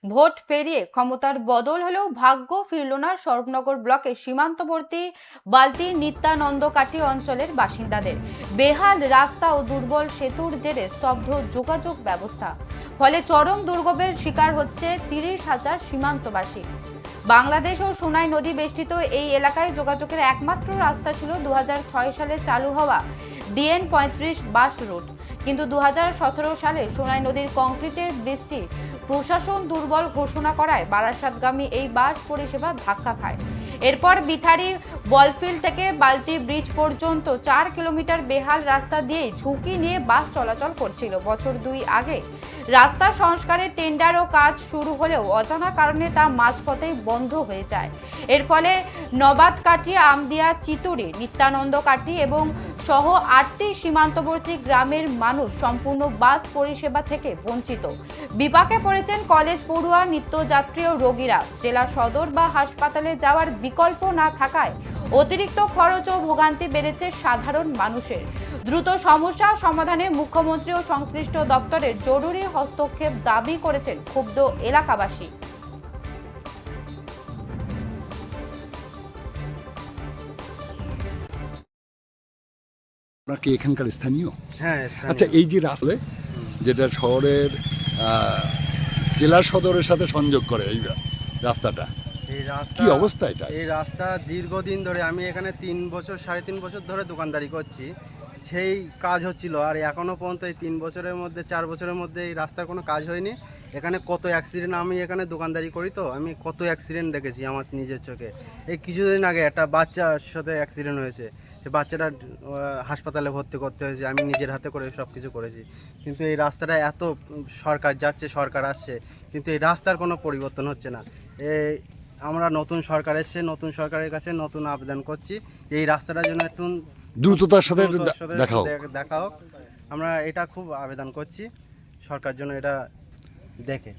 Vote পেরিয়ে ক্ষমতার বদল হলেও ভাগ্য ফিরল না স্বরূপনগর ব্লকের সীমান্তবর্তী বালতি নিত্যানন্দকাটি অঞ্চলের বাসিন্দাদের। বেহাল রাস্তা ও দুর্বল সেতুর জেরে স্তব্ধ যোগাযোগ ব্যবস্থা, ফলে চরম দুর্ভোগের শিকার হচ্ছে 30,000 সীমান্তবাসী। বাংলাদেশ ও সোনাই নদী বেষ্টিত এই এলাকায় যোগাযোগের একমাত্র রাস্তা ছিল 2006 সালে চালু হওয়া DN 35 বাস রুট, কিন্তু 2017 সালে সোনাই নদীর কংক্রিটের ব্রিজটি প্রশাসন দুর্বল ঘোষণা করায় বারাসাতগামী এই বাস পরিষেবা ধাক্কা খায়। এরপর বিথারি বলফিল্ড থেকে বালতি ব্রিজ পর্যন্ত 4 কিলোমিটার বেহাল রাস্তা দিয়ে ঝুঁকি নিয়ে বাস চলাচল করছিল। বছর 2 আগে রাস্তা সংস্কারের টেন্ডার ও কাজ শুরু হলেও অজানা কারণে তা মাঝপথেই বন্ধ হয়ে যায়। এর ফলে নবাদকাটি, আমদিয়া, চিতুরি, নিত্যানন্দকাটি এবং সহ 8টি সীমান্তবর্তী গ্রামের মানুষ সম্পূর্ণ বাস পরিষেবা থেকে বঞ্চিত। বিপাকে পড়েছেন কলেজ পড়ুয়া, নিত্যযাত্রী ও রোগীরা। জেলা সদর বা হাসপাতালে যাওয়ার বিকল্প না থাকায় অতিরিক্ত খরচ ও ভোগান্তি বেড়েছে সাধারণ মানুষের। দ্রুত সমস্যা সমাধানে মুখ্যমন্ত্রী ও সংশ্লিষ্ট দপ্তরের জরুরি হস্তক্ষেপ দাবি করেছেন ক্ষুব্ধ এলাকাবাসী। আপনার কি এখানকার স্থানীয়? হ্যাঁ। আচ্ছা, এই যে রাস্তা যেটা শহরের জেলা সদরের সাথে সংযোগ করে, এই রাস্তাটা এই রাস্তা কি অবস্থা? এই রাস্তা দীর্ঘদিন ধরে, আমি এখানে 3.5 বছর ধরে দোকানদারি করছি, সেই কাজ হচ্ছিল। আর এখনও পর্যন্ত এই 3 বছরের মধ্যে 4 বছরের মধ্যে এই রাস্তার কোনো কাজ হয়নি। এখানে কত অ্যাক্সিডেন্ট, আমি এখানে দোকানদারি করি তো, আমি কত অ্যাক্সিডেন্ট দেখেছি আমার নিজের চোখে। এই কিছুদিন আগে একটা বাচ্চার সাথে অ্যাক্সিডেন্ট হয়েছে, সে বাচ্চাটা হাসপাতালে ভর্তি করতে হয়েছে, আমি নিজের হাতে করে সব কিছু করেছি। কিন্তু এই রাস্তাটা এত, সরকার যাচ্ছে সরকার আসছে, কিন্তু এই রাস্তার কোনো পরিবর্তন হচ্ছে না। আমরা নতুন সরকার এসছে, নতুন সরকারের কাছে নতুন আবেদন করছি, এই রাস্তাটার জন্য একটু দ্রুততার সাথে দেখা হোক। আমরা এটা খুব আবেদন করছি, সরকার জন্য এটা দেখে।